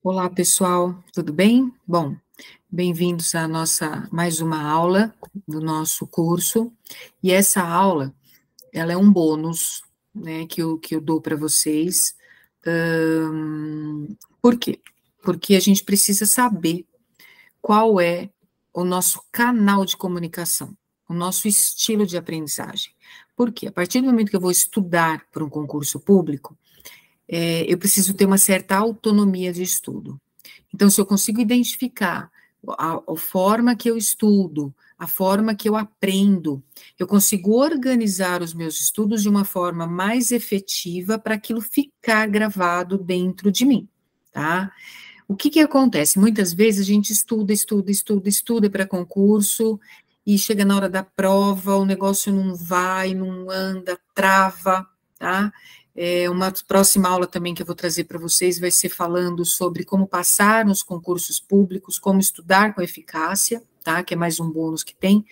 Olá, pessoal, tudo bem? Bom, bem-vindos à nossa mais uma aula do nosso curso. E essa aula, ela é um bônus, né, que eu dou para vocês. Por quê? Porque a gente precisa saber qual é o nosso canal de comunicação, o nosso estilo de aprendizagem. Por quê? A partir do momento que eu vou estudar para um concurso público, eu preciso ter uma certa autonomia de estudo. Então, se eu consigo identificar a forma que eu estudo, a forma que eu aprendo, eu consigo organizar os meus estudos de uma forma mais efetiva para aquilo ficar gravado dentro de mim, tá? O que que acontece? Muitas vezes a gente estuda para concurso e chega na hora da prova, o negócio não vai, não anda, trava, tá? Uma próxima aula também que eu vou trazer para vocês vai ser falando sobre como passar nos concursos públicos, como estudar com eficácia, tá? Que é mais um bônus que tem.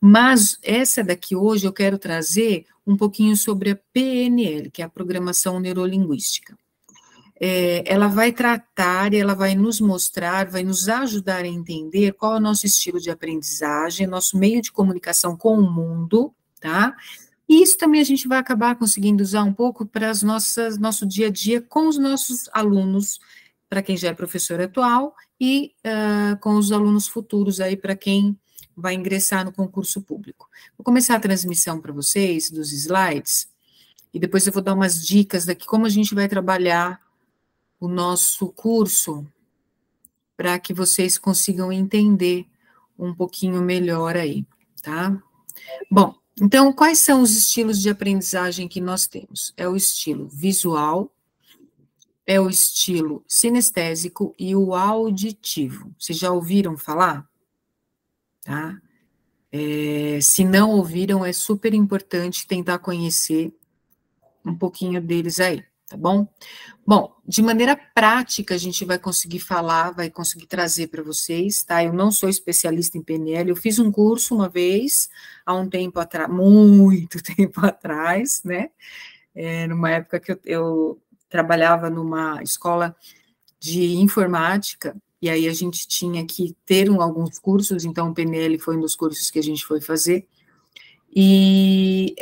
Mas essa daqui hoje eu quero trazer um pouquinho sobre a PNL, que é a Programação Neurolinguística. Ela vai tratar e ela vai nos mostrar, vai nos ajudar a entender qual é o nosso estilo de aprendizagem, nosso meio de comunicação com o mundo, tá? E isso também a gente vai acabar conseguindo usar um pouco para as nosso dia a dia com os nossos alunos, para quem já é professor atual, e com os alunos futuros aí, para quem vai ingressar no concurso público. Vou começar a transmissão para vocês dos slides, e depois eu vou dar umas dicas daqui, como a gente vai trabalhar o nosso curso, para que vocês consigam entender um pouquinho melhor aí, tá? Bom, então, quais são os estilos de aprendizagem que nós temos? É o estilo visual, é o estilo sinestésico e o auditivo. Vocês já ouviram falar? Tá? Se não ouviram, é super importante tentar conhecer um pouquinho deles aí, tá bom? Bom, de maneira prática, a gente vai conseguir falar, vai conseguir trazer para vocês, tá? Eu não sou especialista em PNL, eu fiz um curso uma vez, há um tempo atrás, muito tempo atrás, né? Numa época que eu trabalhava numa escola de informática, e aí a gente tinha que ter alguns cursos, então o PNL foi um dos cursos que a gente foi fazer, e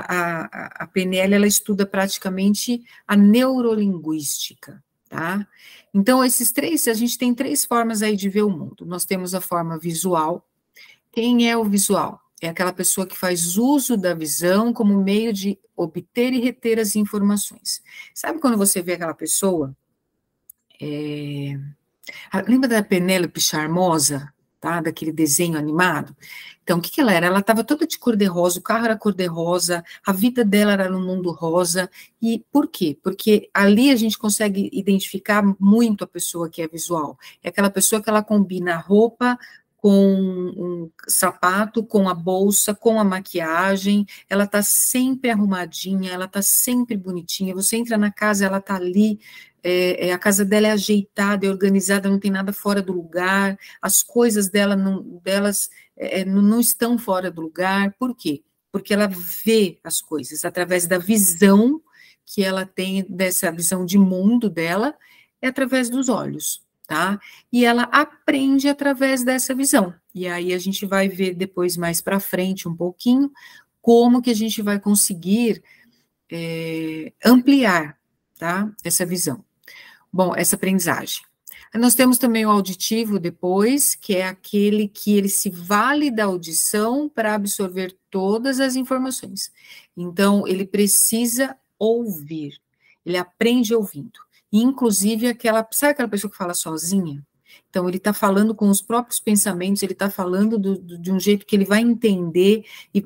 a PNL, ela estuda praticamente a neurolinguística, tá? Então, a gente tem três formas aí de ver o mundo. Nós temos a forma visual. Quem é o visual? É aquela pessoa que faz uso da visão como meio de obter e reter as informações. Sabe quando você vê aquela pessoa? Lembra da Penélope Charmosa, tá? Daquele desenho animado? Então, o que que ela era? Ela estava toda de cor-de-rosa, o carro era cor-de-rosa, a vida dela era no mundo rosa. E por quê? Porque ali a gente consegue identificar muito a pessoa que é visual. É aquela pessoa que ela combina a roupa com um sapato, com a bolsa, com a maquiagem, ela tá sempre arrumadinha, ela tá sempre bonitinha, você entra na casa, ela tá ali, a casa dela é ajeitada, é organizada, não tem nada fora do lugar, as coisas delas não estão fora do lugar, por quê? Porque ela vê as coisas através da visão que ela tem, dessa visão de mundo dela, é através dos olhos, tá? E ela aprende através dessa visão. E aí a gente vai ver depois, mais para frente, um pouquinho, como que a gente vai conseguir ampliar, tá? Essa visão. Bom, essa aprendizagem. Nós temos também o auditivo depois, que é aquele que ele se vale da audição para absorver todas as informações. Então, ele precisa ouvir, ele aprende ouvindo. Inclusive, sabe aquela pessoa que fala sozinha? Então, ele está falando com os próprios pensamentos, ele está falando de um jeito que ele vai entender, e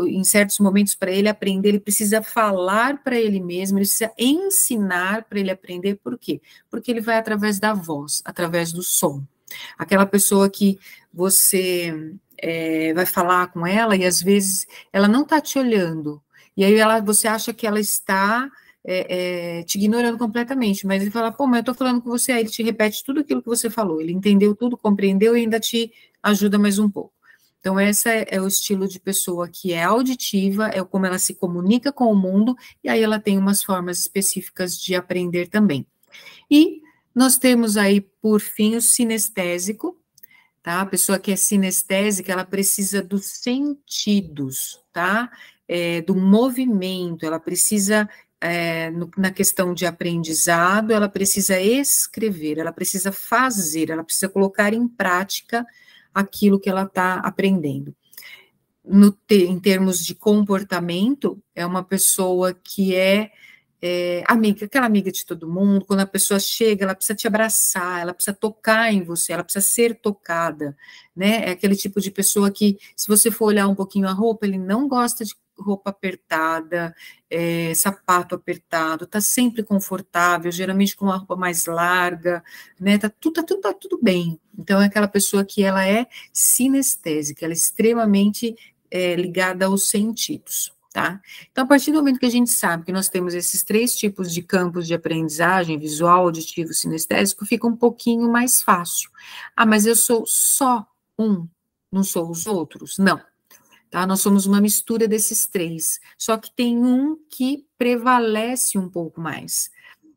em certos momentos, para ele aprender, ele precisa falar para ele mesmo, ele precisa ensinar para ele aprender, por quê? Porque ele vai através da voz, através do som. Aquela pessoa que você vai falar com ela, e às vezes ela não está te olhando, e aí você acha que ela está te ignorando completamente, mas ele fala, pô, mas eu estou falando com você, aí ele te repete tudo aquilo que você falou, ele entendeu tudo, compreendeu e ainda te ajuda mais um pouco. Então, esse é o estilo de pessoa que é auditiva, é como ela se comunica com o mundo, e aí ela tem umas formas específicas de aprender também. E Nós temos aí, por fim, o sinestésico, tá? A pessoa que é sinestésica, ela precisa dos sentidos, tá? Do movimento, ela precisa, na questão de aprendizado, ela precisa escrever, ela precisa fazer, ela precisa colocar em prática aquilo que ela está aprendendo. Em termos de comportamento, é uma pessoa que é amiga, aquela amiga de todo mundo. Quando a pessoa chega, ela precisa te abraçar, ela precisa tocar em você, ela precisa ser tocada, né? É aquele tipo de pessoa que, se você for olhar um pouquinho a roupa, ele não gosta de roupa apertada, sapato apertado, tá sempre confortável, geralmente com uma roupa mais larga, né? Tá tudo bem. Então, é aquela pessoa que ela é sinestésica, ela é extremamente ligada aos sentidos. Tá? Então, a partir do momento que a gente sabe que nós temos esses 3 tipos de campos de aprendizagem, visual, auditivo, sinestésico, fica um pouquinho mais fácil. Ah, mas eu sou só um, não sou os outros? Não, tá? Nós somos uma mistura desses 3, só que tem um que prevalece um pouco mais.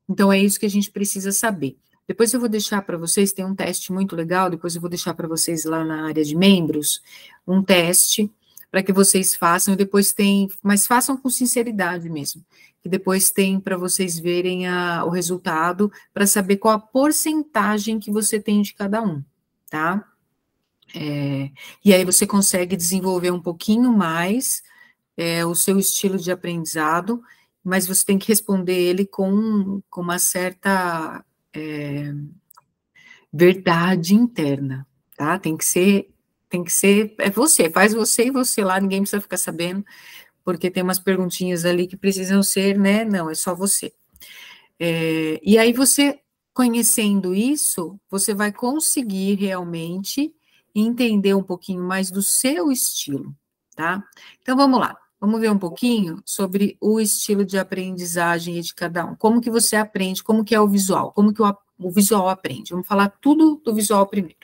Então, é isso que a gente precisa saber. Depois eu vou deixar para vocês, tem um teste muito legal, depois eu vou deixar para vocês lá na área de membros, um teste para que vocês façam, e depois tem, mas façam com sinceridade mesmo, que depois tem para vocês verem o resultado, para saber qual a porcentagem que você tem de cada um, tá? E aí você consegue desenvolver um pouquinho mais o seu estilo de aprendizado, mas você tem que responder ele com uma certa verdade interna, tá? Tem que ser, faz você e você lá, ninguém precisa ficar sabendo, porque tem umas perguntinhas ali que precisam ser, né? Não, é só você. E aí você, conhecendo isso, você vai conseguir realmente entender um pouquinho mais do seu estilo, tá? Então, vamos lá. Vamos ver um pouquinho sobre o estilo de aprendizagem de cada um. Como que você aprende, como que é o visual, como que o visual aprende. Vamos falar tudo do visual primeiro.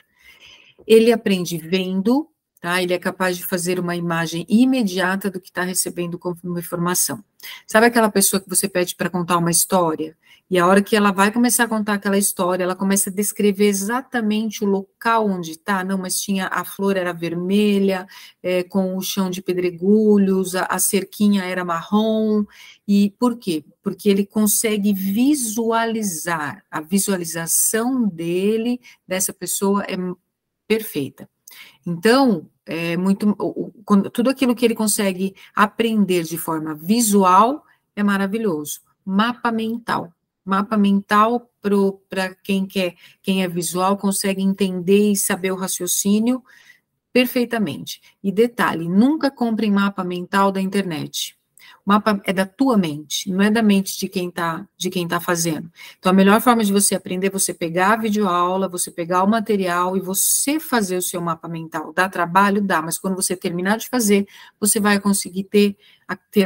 Ele aprende vendo, tá? Ele é capaz de fazer uma imagem imediata do que está recebendo como informação. Sabe aquela pessoa que você pede para contar uma história? E a hora que ela vai começar a contar aquela história, ela começa a descrever exatamente o local onde está. Não, mas a flor era vermelha, com o chão de pedregulhos, a cerquinha era marrom. E por quê? Porque ele consegue visualizar. A visualização dessa pessoa é perfeita. Então, tudo aquilo que ele consegue aprender de forma visual é maravilhoso. Mapa mental para quem é visual consegue entender e saber o raciocínio perfeitamente. E detalhe, nunca compre mapa mental da internet. O mapa é da tua mente, não é da mente de quem tá fazendo. Então, a melhor forma de você aprender é você pegar a videoaula, você pegar o material e você fazer o seu mapa mental. Dá trabalho? Dá, mas quando você terminar de fazer, você vai conseguir ter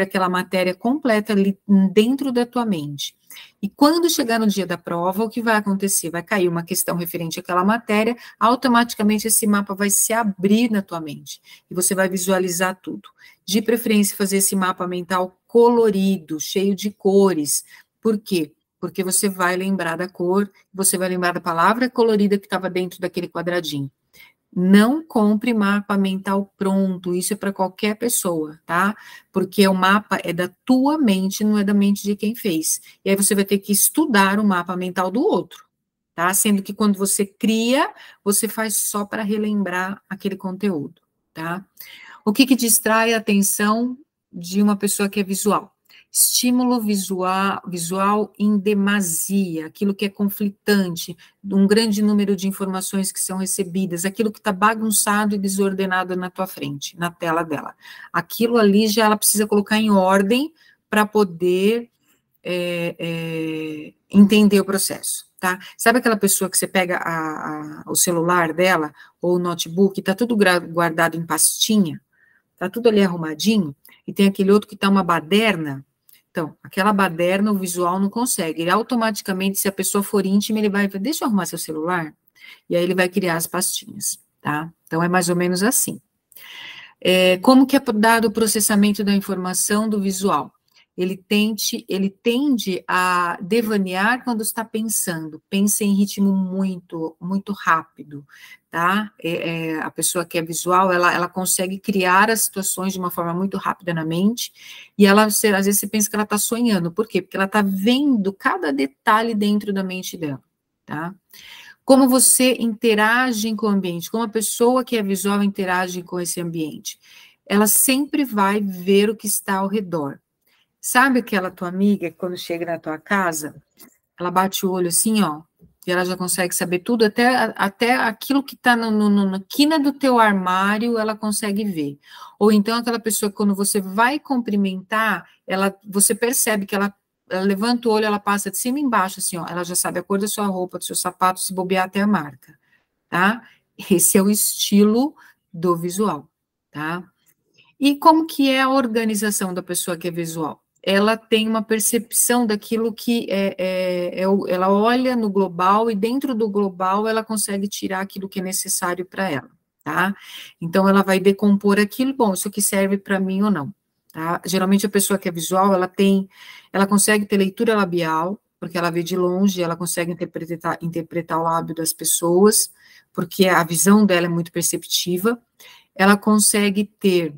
aquela matéria completa ali dentro da tua mente. E quando chegar no dia da prova, o que vai acontecer? Vai cair uma questão referente àquela matéria, automaticamente esse mapa vai se abrir na tua mente, e você vai visualizar tudo. De preferência, fazer esse mapa mental colorido, cheio de cores. Por quê? Porque você vai lembrar da cor, você vai lembrar da palavra colorida que estava dentro daquele quadradinho. Não compre mapa mental pronto, isso é para qualquer pessoa, tá? Porque o mapa é da tua mente, não é da mente de quem fez. E aí você vai ter que estudar o mapa mental do outro, tá? Sendo que quando você cria, você faz só para relembrar aquele conteúdo, tá? O que distrai a atenção de uma pessoa que é visual? Estímulo visual em demasia, aquilo que é conflitante, um grande número de informações que são recebidas, aquilo que está bagunçado e desordenado na tua frente, na tela dela. Aquilo ali já ela precisa colocar em ordem para poder entender o processo, tá? Sabe aquela pessoa que você pega o celular dela, ou o notebook, está tudo guardado em pastinha, tá tudo ali arrumadinho, e tem aquele outro que tá uma baderna. Então, aquela baderna, o visual não consegue. Ele automaticamente, se a pessoa for íntima, ele vai, deixa eu arrumar seu celular, e aí ele vai criar as pastinhas, tá? Então, é mais ou menos assim. Como que é dado o processamento da informação do visual? ele tende a devanear quando está pensando, pensa em ritmo muito, muito rápido, tá? A pessoa que é visual, ela consegue criar as situações de uma forma muito rápida na mente, e ela, às vezes, você pensa que ela está sonhando, por quê? Porque ela está vendo cada detalhe dentro da mente dela, tá? Como você interage com o ambiente, como a pessoa que é visual interage com esse ambiente, ela sempre vai ver o que está ao redor. Sabe aquela tua amiga que quando chega na tua casa, ela bate o olho assim, ó, e ela já consegue saber tudo, até aquilo que está na quina do teu armário, ela consegue ver. Ou então aquela pessoa que quando você vai cumprimentar, você percebe que ela levanta o olho, ela passa de cima e embaixo, assim, ó, ela já sabe a cor da sua roupa, do seu sapato, se bobear até a marca, tá? Esse é o estilo do visual, tá? E como que é a organização da pessoa que é visual? Ela tem uma percepção daquilo que ela olha no global e dentro do global ela consegue tirar aquilo que é necessário para ela, tá? Então ela vai decompor aquilo, bom, isso aqui serve para mim ou não, tá? Geralmente a pessoa que é visual, ela consegue ter leitura labial, porque ela vê de longe, ela consegue interpretar o lábio das pessoas, porque a visão dela é muito perceptiva, ela consegue ter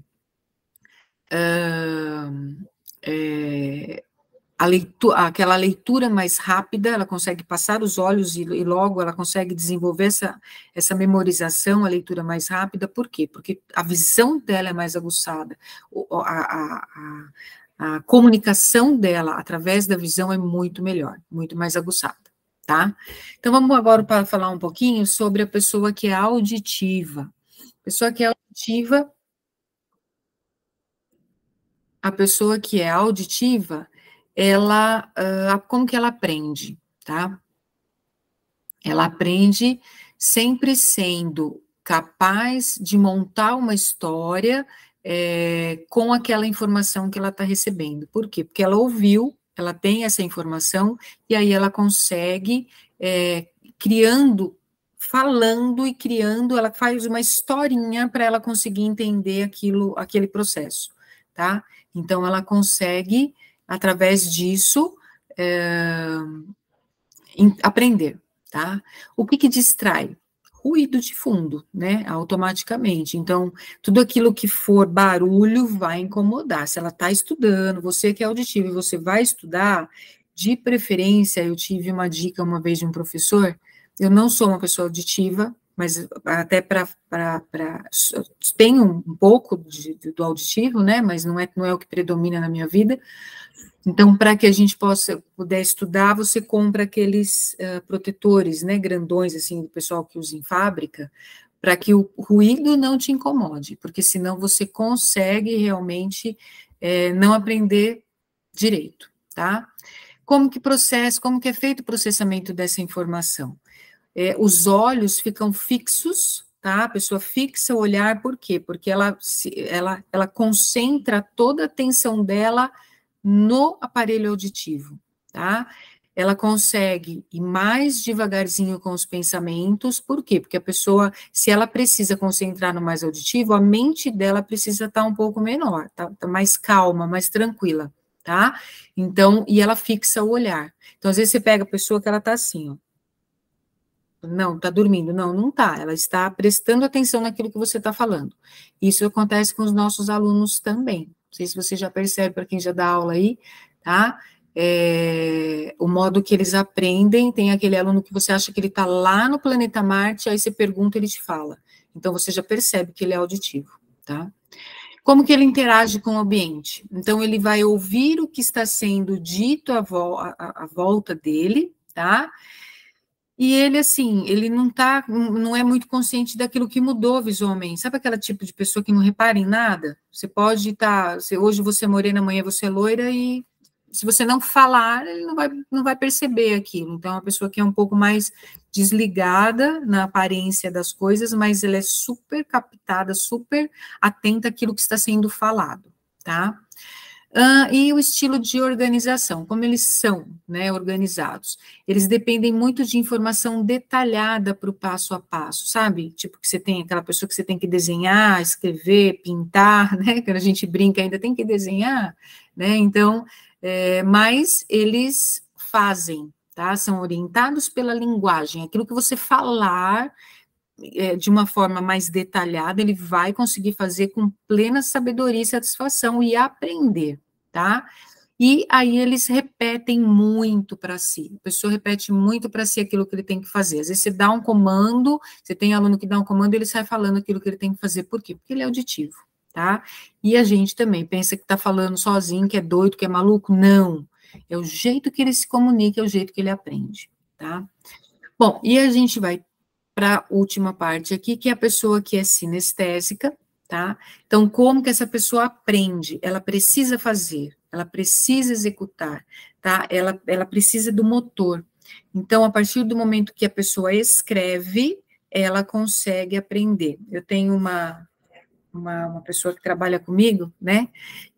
aquela leitura mais rápida, ela consegue passar os olhos e logo ela consegue desenvolver essa memorização, a leitura mais rápida, por quê? Porque a visão dela é mais aguçada, a comunicação dela através da visão é muito melhor, muito mais aguçada, tá? Então vamos agora para falar um pouquinho sobre a pessoa que é auditiva. A pessoa que é auditiva, como que ela aprende, tá? Ela aprende sempre sendo capaz de montar uma história com aquela informação que ela está recebendo. Por quê? Porque ela ouviu, ela tem essa informação, e aí ela consegue, falando e criando, ela faz uma historinha para ela conseguir entender aquele processo, tá? Então, ela consegue, através disso, aprender, tá? O que distrai? Ruído de fundo, né? Automaticamente. Então, tudo aquilo que for barulho vai incomodar. Se ela está estudando, você que é auditivo e você vai estudar, de preferência, eu tive uma dica uma vez de um professor, eu não sou uma pessoa auditiva, mas até tenho um pouco do auditivo, né? Mas não é o que predomina na minha vida. Então, para que a gente puder estudar, você compra aqueles protetores, né, grandões, assim, do pessoal que usa em fábrica, para que o ruído não te incomode, porque senão você consegue realmente não aprender direito, tá? Como que é feito o processamento dessa informação? Os olhos ficam fixos, tá? A pessoa fixa o olhar, por quê? Porque ela concentra toda a atenção dela no aparelho auditivo, tá? Ela consegue ir mais devagarzinho com os pensamentos, por quê? Porque a pessoa, se ela precisa concentrar no mais auditivo, a mente dela precisa estar um pouco menor, tá mais calma, mais tranquila, tá? Então, e ela fixa o olhar. Então, às vezes você pega a pessoa que ela tá assim, ó. Não, tá dormindo. Não, não tá. Ela está prestando atenção naquilo que você está falando. Isso acontece com os nossos alunos também. Não sei se você já percebe, para quem já dá aula aí, tá? O modo que eles aprendem, tem aquele aluno que você acha que ele está lá no planeta Marte, aí você pergunta, ele te fala. Então, você já percebe que ele é auditivo, tá? Como que ele interage com o ambiente? Então, ele vai ouvir o que está sendo dito à volta dele, tá? E ele, assim, ele não é muito consciente daquilo que mudou visualmente. Sabe aquela tipo de pessoa que não repara em nada? Você pode estar, hoje você é morena, amanhã você é loira, e se você não falar, ele não vai perceber aquilo. Então, é uma pessoa que é um pouco mais desligada na aparência das coisas, mas ela é super captada, super atenta àquilo que está sendo falado, tá? E o estilo de organização, como eles são, né, organizados. Eles dependem muito de informação detalhada para o passo a passo, sabe? Tipo que você tem aquela pessoa que você tem que desenhar, escrever, pintar, né? Quando a gente brinca, ainda tem que desenhar, né? Então, mas eles fazem, tá? São orientados pela linguagem, aquilo que você falar de uma forma mais detalhada, ele vai conseguir fazer com plena sabedoria e satisfação e aprender, tá? E aí eles repetem muito para si, a pessoa repete muito para si aquilo que ele tem que fazer. Às vezes você dá um comando, você tem aluno que dá um comando, ele sai falando aquilo que ele tem que fazer. Por quê? Porque ele é auditivo, tá? E a gente também pensa que está falando sozinho, que é doido, que é maluco. Não, é o jeito que ele se comunica, é o jeito que ele aprende, tá? Bom, e a gente vai para a última parte aqui, que é a pessoa que é sinestésica, tá? Então, como que essa pessoa aprende? Ela precisa fazer, ela precisa executar, tá? Ela precisa do motor. Então, a partir do momento que a pessoa escreve, ela consegue aprender. Eu tenho uma pessoa que trabalha comigo, né?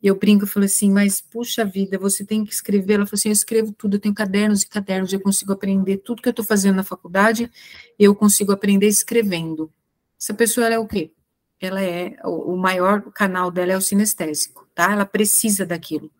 E eu brinco, eu falo assim, mas puxa vida, você tem que escrever. Ela falou assim, eu escrevo tudo, eu tenho cadernos e cadernos, eu consigo aprender tudo que eu estou fazendo na faculdade, eu consigo aprender escrevendo. Essa pessoa, ela é o quê? Ela é, o maior canal dela é o sinestésico, tá? Ela precisa daquilo.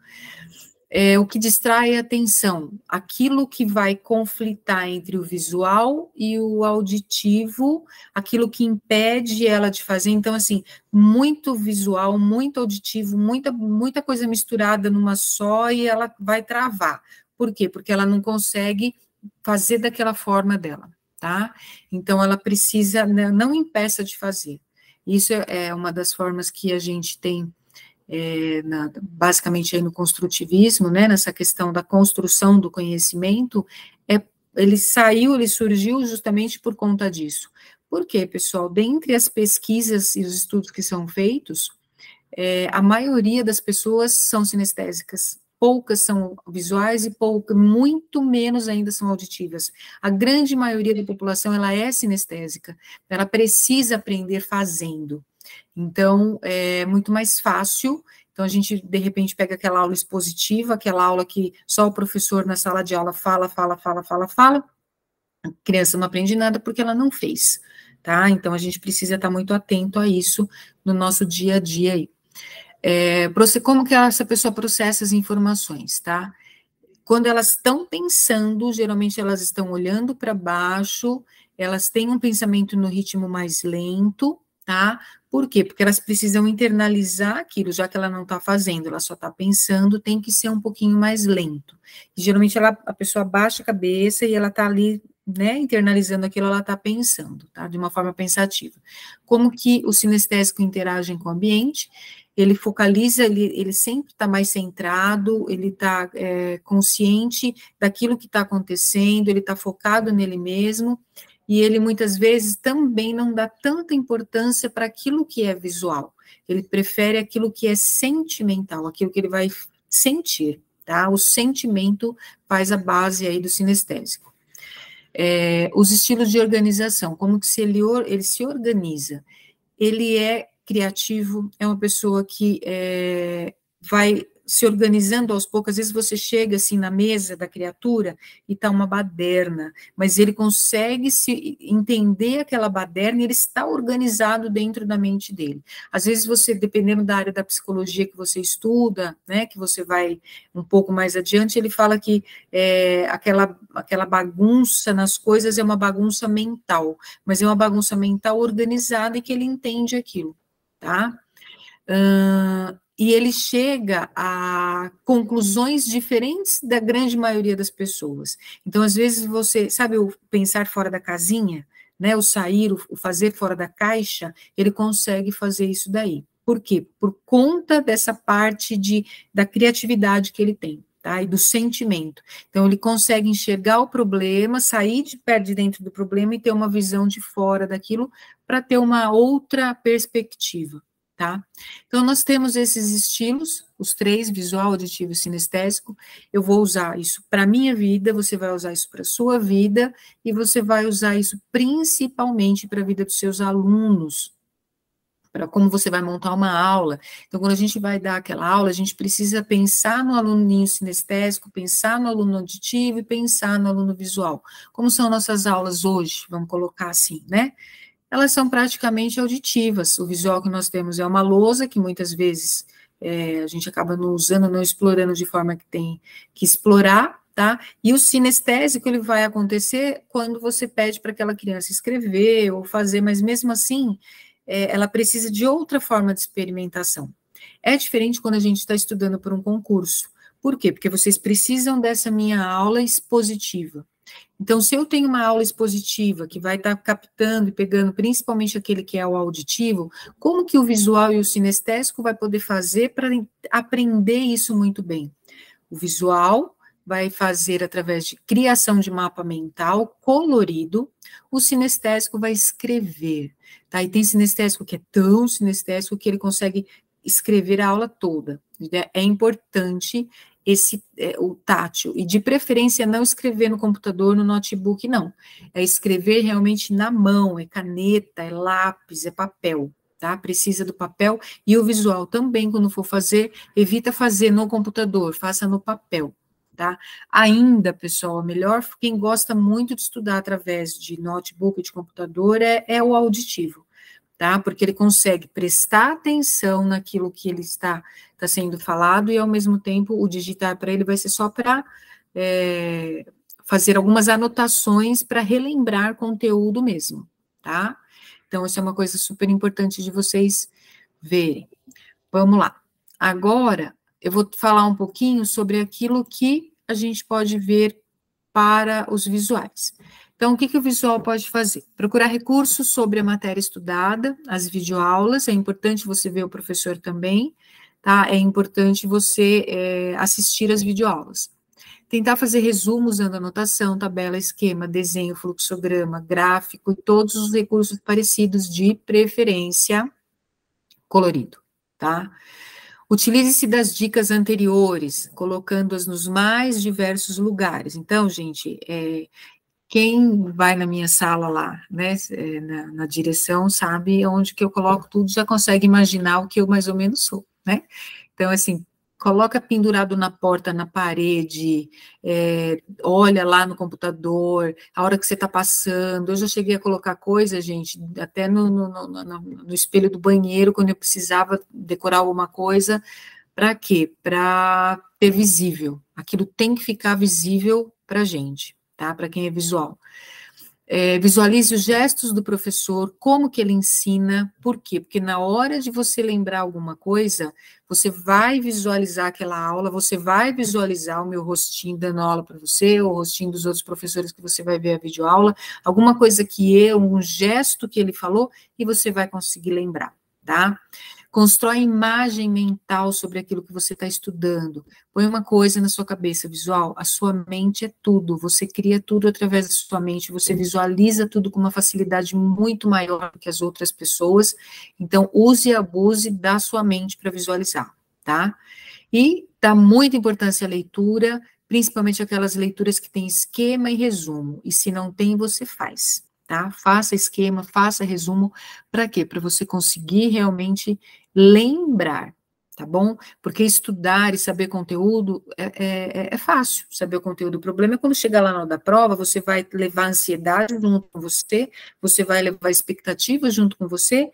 O que distrai a atenção, aquilo que vai conflitar entre o visual e o auditivo, aquilo que impede ela de fazer. Então, assim, muito visual, muito auditivo, muita coisa misturada numa só e ela vai travar. Por quê? Porque ela não consegue fazer daquela forma dela, tá? Então, ela precisa, não impeça de fazer. Isso é uma das formas que a gente tem basicamente aí no construtivismo, né, nessa questão da construção do conhecimento, ele surgiu justamente por conta disso. Por quê, pessoal? Dentre as pesquisas e os estudos que são feitos, a maioria das pessoas são sinestésicas, poucas são visuais e muito menos ainda são auditivas. A grande maioria da população, ela é sinestésica, ela precisa aprender fazendo. Então, é muito mais fácil. Então, a gente, de repente, pega aquela aula expositiva, aquela aula que só o professor na sala de aula fala, a criança não aprende nada porque ela não fez, tá? Então, a gente precisa estar muito atento a isso no nosso dia a dia aí. Como que essa pessoa processa as informações, tá? Quando elas estão pensando, geralmente elas estão olhando para baixo, elas têm um pensamento no ritmo mais lento, tá? Por quê? Porque elas precisam internalizar aquilo, já que ela não está fazendo, ela só está pensando, tem que ser um pouquinho mais lento. E, geralmente a pessoa baixa a cabeça e ela está ali, né, internalizando aquilo, ela está pensando, tá? De uma forma pensativa. Como que o sinestésico interage com o ambiente? Ele focaliza, ele sempre está mais centrado, ele está consciente daquilo que está acontecendo, ele está focado nele mesmo, e ele muitas vezes também não dá tanta importância para aquilo que é visual, ele prefere aquilo que é sentimental, aquilo que ele vai sentir, tá? O sentimento faz a base aí do sinestésico. Os estilos de organização, como que ele se organiza? Ele é criativo, é uma pessoa que vai se organizando aos poucos. Às vezes você chega assim na mesa da criatura e está uma baderna, mas ele consegue se entender aquela baderna e ele está organizado dentro da mente dele. Às vezes você, dependendo da área da psicologia que você estuda, né, que você vai um pouco mais adiante, ele fala que aquela bagunça nas coisas é uma bagunça mental, mas é uma bagunça mental organizada e que ele entende aquilo, tá? E ele chega a conclusões diferentes da grande maioria das pessoas. Então, às vezes, você, sabe, o pensar fora da casinha, né, o sair, o fazer fora da caixa, ele consegue fazer isso daí. Por quê? Por conta dessa parte da criatividade que ele tem, tá, e do sentimento. Então, ele consegue enxergar o problema, sair de perto de dentro do problema e ter uma visão de fora daquilo para ter uma outra perspectiva. Tá? Então, nós temos esses estilos, os 3, visual, auditivo e sinestésico. Eu vou usar isso para a minha vida, você vai usar isso para a sua vida, e você vai usar isso principalmente para a vida dos seus alunos, para como você vai montar uma aula. Então, quando a gente vai dar aquela aula, a gente precisa pensar no aluninho sinestésico, pensar no aluno auditivo e pensar no aluno visual. Como são nossas aulas hoje? Vamos colocar assim, né? Elas são praticamente auditivas. O visual que nós temos é uma lousa, que muitas vezes a gente acaba não usando, não explorando de forma que tem que explorar, tá? E o sinestésico, ele vai acontecer quando você pede para aquela criança escrever ou fazer, mas mesmo assim, ela precisa de outra forma de experimentação. É diferente quando a gente está estudando por um concurso. Por quê? Porque vocês precisam dessa minha aula expositiva. Então, se eu tenho uma aula expositiva que vai estar captando e pegando principalmente aquele que é o auditivo, como que o visual e o sinestésico vai poder fazer para aprender isso muito bem? O visual vai fazer através de criação de mapa mental colorido, o sinestésico vai escrever, tá? E tem sinestésico que é tão sinestésico que ele consegue escrever a aula toda. É importante o tátil, e de preferência não escrever no computador, no notebook, não. É escrever realmente na mão, é caneta, é lápis, é papel, tá? Precisa do papel, e o visual também, quando for fazer, evita fazer no computador, faça no papel, tá? Ainda, pessoal, melhor, quem gosta muito de estudar através de notebook, de computador, é o auditivo, tá? Porque ele consegue prestar atenção naquilo que ele está sendo falado e, ao mesmo tempo, o digitar para ele vai ser só para fazer algumas anotações para relembrar conteúdo mesmo, tá? Então, isso é uma coisa super importante de vocês verem. Vamos lá. Agora, eu vou falar um pouquinho sobre aquilo que a gente pode ver para os visuais. Então, o que o visual pode fazer? Procurar recursos sobre a matéria estudada, as videoaulas, é importante você ver o professor também, tá? É importante você assistir as videoaulas. Tentar fazer resumo usando anotação, tabela, esquema, desenho, fluxograma, gráfico e todos os recursos parecidos, de preferência colorido, tá? Utilize-se das dicas anteriores, colocando-as nos mais diversos lugares. Então, gente, quem vai na minha sala lá, né, na direção, sabe onde que eu coloco tudo, já consegue imaginar o que eu mais ou menos sou, né? Então, assim, coloca pendurado na porta, na parede, olha lá no computador, a hora que você está passando. Eu já cheguei a colocar coisa, gente, até no espelho do banheiro, quando eu precisava decorar alguma coisa. Para quê? Para ter visível. Aquilo tem que ficar visível para a gente, tá? Para quem é visual. Visualize os gestos do professor, como que ele ensina, por quê? Porque na hora de você lembrar alguma coisa, você vai visualizar aquela aula, você vai visualizar o meu rostinho dando aula para você, ou o rostinho dos outros professores que você vai ver a videoaula, alguma coisa um gesto que ele falou, e você vai conseguir lembrar, tá? Constrói imagem mental sobre aquilo que você está estudando. Põe uma coisa na sua cabeça visual, a sua mente é tudo, você cria tudo através da sua mente, você visualiza tudo com uma facilidade muito maior que as outras pessoas, então use e abuse da sua mente para visualizar, tá? E dá muita importância à leitura, principalmente aquelas leituras que têm esquema e resumo, e se não tem, você faz, tá? Faça esquema, faça resumo, para quê? Para você conseguir realmente lembrar, tá bom? Porque estudar e saber conteúdo é fácil, saber o conteúdo. O problema é quando chegar lá na hora da prova, você vai levar ansiedade junto com você vai levar expectativas junto com você,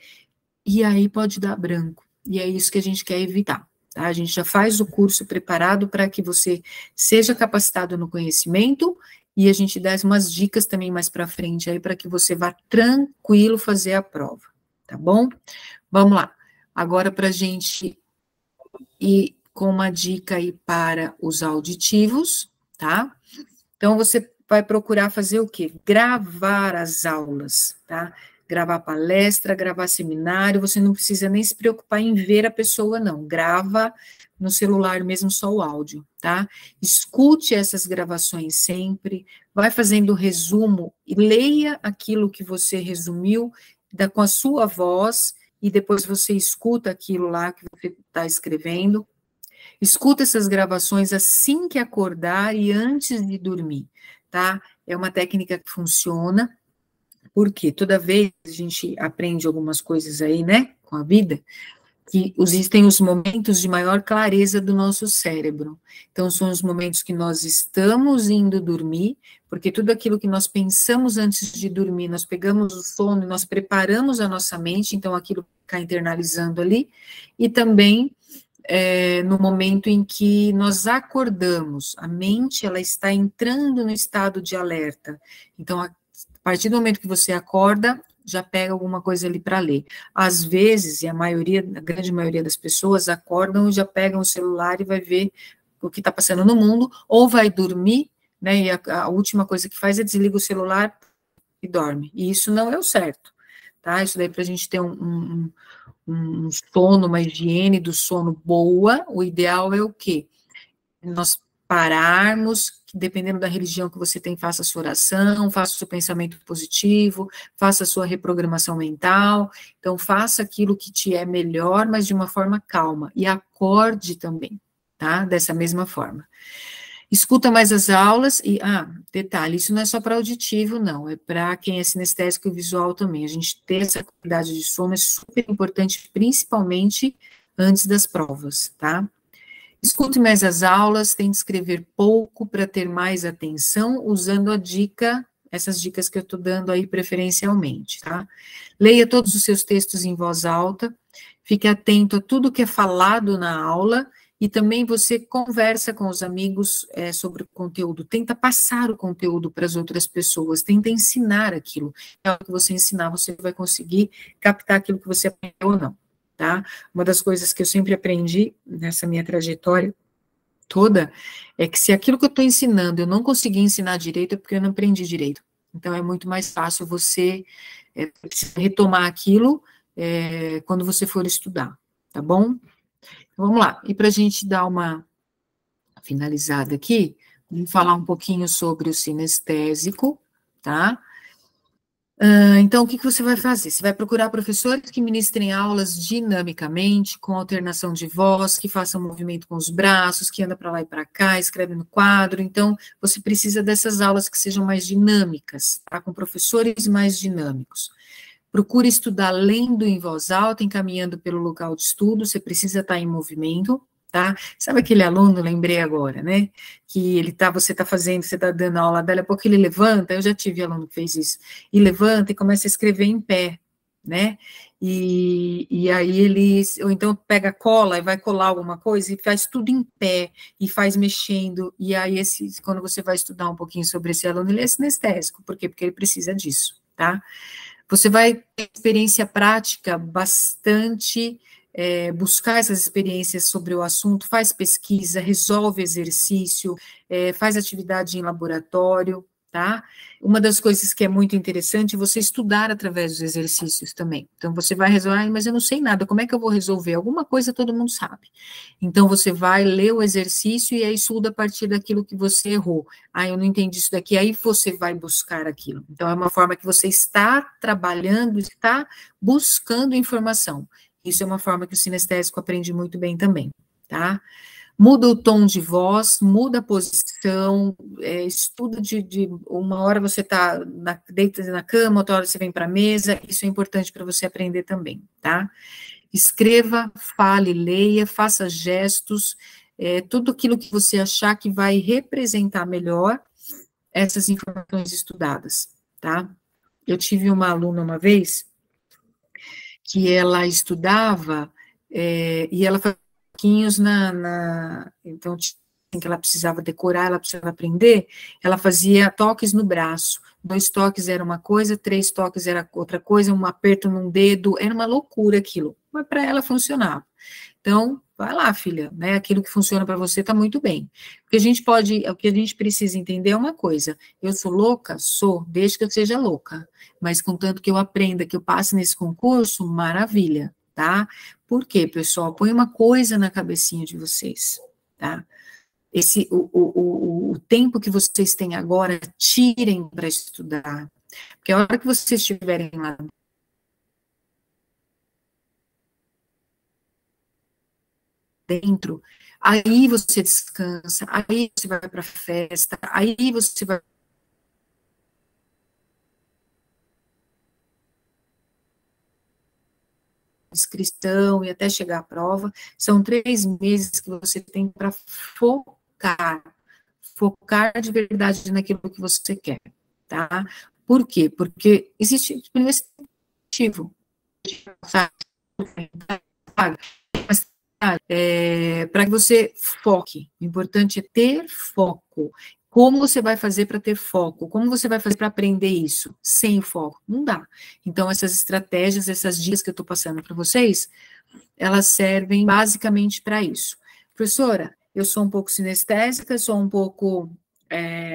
e aí pode dar branco. E é isso que a gente quer evitar, tá? A gente já faz o curso preparado para que você seja capacitado no conhecimento, e a gente dá umas dicas também mais para frente aí, para que você vá tranquilo fazer a prova, tá bom? Vamos lá. Agora, para a gente ir com uma dica aí para os auditivos, tá? Então, você vai procurar fazer o quê? Gravar as aulas, tá? Gravar palestra, gravar seminário, você não precisa nem se preocupar em ver a pessoa, não. Grava no celular mesmo só o áudio, tá? Escute essas gravações sempre, vai fazendo resumo e leia aquilo que você resumiu com a sua voz, e depois você escuta aquilo lá que você está escrevendo. Escuta essas gravações assim que acordar e antes de dormir, tá? É uma técnica que funciona, porque toda vez a gente aprende algumas coisas aí, né, com a vida, que existem os momentos de maior clareza do nosso cérebro. Então, são os momentos que nós estamos indo dormir, porque tudo aquilo que nós pensamos antes de dormir, nós pegamos o sono e nós preparamos a nossa mente, então aquilo fica internalizando ali, e também no momento em que nós acordamos, a mente, ela está entrando no estado de alerta. Então, a partir do momento que você acorda, já pega alguma coisa ali para ler. Às vezes, e a grande maioria das pessoas acordam e já pegam o celular e vai ver o que está passando no mundo, ou vai dormir, né, e a última coisa que faz é desliga o celular e dorme. E isso não é o certo, tá? Isso daí para a gente ter um sono, uma higiene do sono boa, o ideal é o quê? Nós pararmos, dependendo da religião que você tem, faça a sua oração, faça o seu pensamento positivo, faça a sua reprogramação mental, então faça aquilo que te é melhor, mas de uma forma calma, e acorde também, tá? Dessa mesma forma. Escuta mais as aulas e, detalhe, isso não é só para auditivo, não, é para quem é sinestésico e visual também. A gente ter essa qualidade de sono é super importante, principalmente antes das provas, tá? Escute mais as aulas, tente escrever pouco para ter mais atenção, usando essas dicas que eu estou dando aí preferencialmente, tá? Leia todos os seus textos em voz alta, fique atento a tudo que é falado na aula, e também você conversa com os amigos sobre o conteúdo, tenta passar o conteúdo para as outras pessoas, tenta ensinar aquilo. É o que você ensinar, você vai conseguir captar aquilo que você aprendeu ou não, tá? Uma das coisas que eu sempre aprendi nessa minha trajetória toda é que se aquilo que eu estou ensinando eu não conseguir ensinar direito, é porque eu não aprendi direito. Então, é muito mais fácil você retomar aquilo quando você for estudar, tá bom? Vamos lá, e para a gente dar uma finalizada aqui, vamos falar um pouquinho sobre o sinestésico, tá? Então, o que você vai fazer? Você vai procurar professores que ministrem aulas dinamicamente, com alternação de voz, que façam movimento com os braços, que anda para lá e para cá, escreve no quadro. Então, você precisa dessas aulas que sejam mais dinâmicas, tá? Com professores mais dinâmicos. Procure estudar lendo em voz alta, encaminhando pelo local de estudo, você precisa estar em movimento, tá? Sabe aquele aluno, lembrei agora, né? Que você está fazendo, você está dando aula, dali a pouco ele levanta, eu já tive aluno que fez isso, e levanta e começa a escrever em pé, né? E aí ou então pega cola e vai colar alguma coisa e faz tudo em pé, e faz mexendo, e aí quando você vai estudar um pouquinho sobre esse aluno, ele é sinestésico, por quê? Porque ele precisa disso, tá? Você vai ter experiência prática bastante, buscar essas experiências sobre o assunto, faz pesquisa, resolve exercício, faz atividade em laboratório, tá? Uma das coisas que é muito interessante é você estudar através dos exercícios também. Então, você vai resolver, mas eu não sei nada, como é que eu vou resolver? Alguma coisa todo mundo sabe. Então, você vai ler o exercício e aí estuda a partir daquilo que você errou. Eu não entendi isso daqui, aí você vai buscar aquilo. Então, é uma forma que você está trabalhando, está buscando informação. Isso é uma forma que o sinestésico aprende muito bem também, tá? Muda o tom de voz, muda a posição, estuda uma hora você está deita na cama, outra hora você vem para a mesa, isso é importante para você aprender também, tá? Escreva, fale, leia, faça gestos, tudo aquilo que você achar que vai representar melhor essas informações estudadas, tá? Eu tive uma aluna uma vez que ela estudava e ela fazia pouquinhos então, que ela precisava decorar, ela precisava aprender, ela fazia toques no braço, 2 toques era uma coisa, 3 toques era outra coisa, um aperto num dedo, era uma loucura aquilo, mas para ela funcionava. Então, vai lá, filha, né? Aquilo que funciona para você está muito bem. O que a gente precisa entender é uma coisa: eu sou louca? Sou, desde que eu seja louca, mas contanto que eu aprenda, que eu passe nesse concurso, maravilha, tá? Por quê, pessoal? Põe uma coisa na cabecinha de vocês, tá? O tempo que vocês têm agora, tirem para estudar, porque a hora que vocês estiverem lá dentro, aí você descansa, aí você vai para a festa, aí você vai inscrição e até chegar à prova, são 3 meses que você tem para focar de verdade naquilo que você quer, tá? Por quê? Porque existe, primeiro, esse motivo, mas para que você foque. O importante é ter foco. Como você vai fazer para ter foco? Como você vai fazer para aprender isso? Sem foco? Não dá. Então, essas estratégias, essas dicas que eu estou passando para vocês, elas servem basicamente para isso. Professora, eu sou um pouco sinestésica, sou um pouco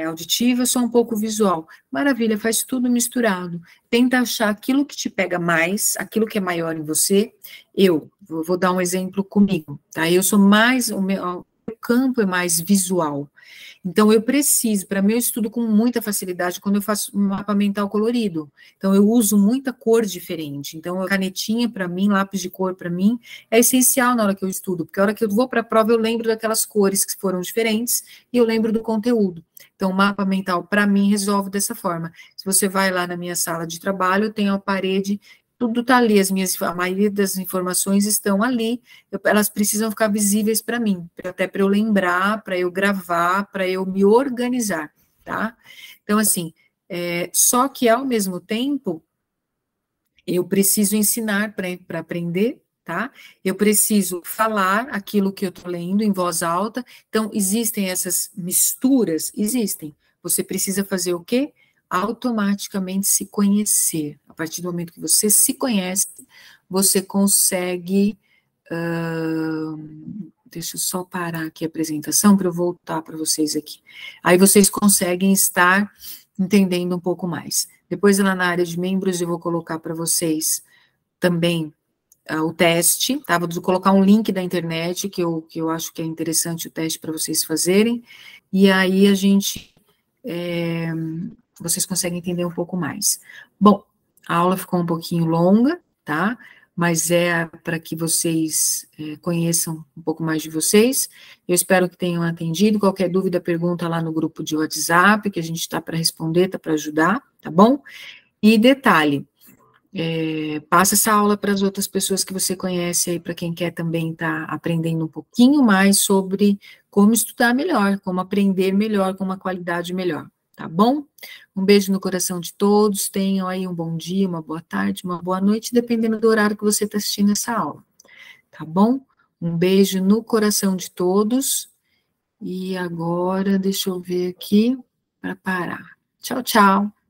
auditiva, sou um pouco visual. Maravilha, faz tudo misturado. Tenta achar aquilo que te pega mais, aquilo que é maior em você. Eu vou dar um exemplo comigo, tá? Eu sou mais, o meu campo é mais visual. Então, eu preciso, para mim, eu estudo com muita facilidade quando eu faço um mapa mental colorido. Então, eu uso muita cor diferente. Então, a canetinha, para mim, lápis de cor, para mim, é essencial na hora que eu estudo, porque a hora que eu vou para a prova, eu lembro daquelas cores que foram diferentes e eu lembro do conteúdo. Então, o mapa mental, para mim, resolve dessa forma. Se você vai lá na minha sala de trabalho, eu tenho a parede, tudo está ali, a maioria das informações estão ali, elas precisam ficar visíveis para mim, até para eu lembrar, para eu gravar, para eu me organizar, tá? Então, assim, só que ao mesmo tempo, eu preciso ensinar para aprender, tá? Eu preciso falar aquilo que eu estou lendo em voz alta, então, existem essas misturas? Existem. Você precisa fazer o quê? Automaticamente se conhecer. A partir do momento que você se conhece, você consegue. Deixa eu só parar aqui a apresentação para eu voltar para vocês aqui. Aí vocês conseguem estar entendendo um pouco mais. Depois, lá na área de membros, eu vou colocar para vocês também o teste, tá? Vou colocar um link da internet, que eu acho que é interessante o teste para vocês fazerem, e aí vocês conseguem entender um pouco mais. Bom, a aula ficou um pouquinho longa, tá? Mas é para que vocês conheçam um pouco mais de vocês. Eu espero que tenham atendido. Qualquer dúvida, pergunta lá no grupo de WhatsApp, que a gente está para responder, está para ajudar, tá bom? E detalhe, passa essa aula para as outras pessoas que você conhece aí, para quem quer também estar aprendendo um pouquinho mais sobre como estudar melhor, como aprender melhor, com uma qualidade melhor, tá bom? Um beijo no coração de todos, tenham aí um bom dia, uma boa tarde, uma boa noite, dependendo do horário que você está assistindo essa aula, tá bom? Um beijo no coração de todos, e agora, deixa eu ver aqui, para parar. Tchau, tchau.